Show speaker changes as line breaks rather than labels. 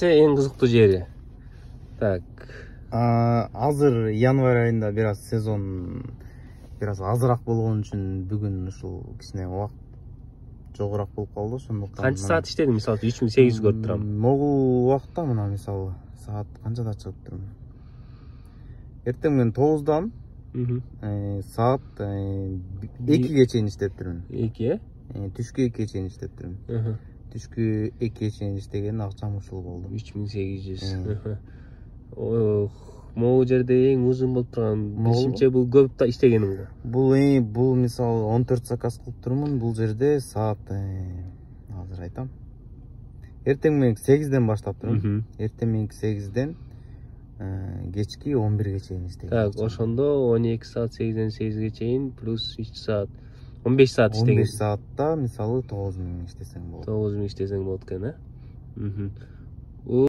Эң кызыктуу жери. Так.
Азыр январь айында бираз сезон бираз азыраак болгон үчүн бүгүн ушул кичине убакыт жогораак болуп калды. Ошондуктан
Канча саат иштедиң? Мисалы 3800 көрүп турам.
Могул убакытта мына мисалы саат канчада чыгып турмун? Эртең менен 9-дан саат 2ге чейин иштеп турмун.
2?
Түшкү 2ге чейин иштеп турмун. Түшкү 2ге чейин иштеген акчам ушул болду.
3800. Могу жерде эң узун болуп турган бишимче бул көп да иштегениң го.
Бул мисалы 14 заказ кылып турмун. Бул жерде саат азыр айтам. Эртең менен 8ден баштап турмун. Эртең менен 8ден кечки 11ге чейин иштегем.
Так, ошондо 12 саат 8ден 8ге чейин плюс 3 саат 15 саат иштеген.
15 саатта мисалы 9000 иштесең болот.
9000 иштесең болот экен,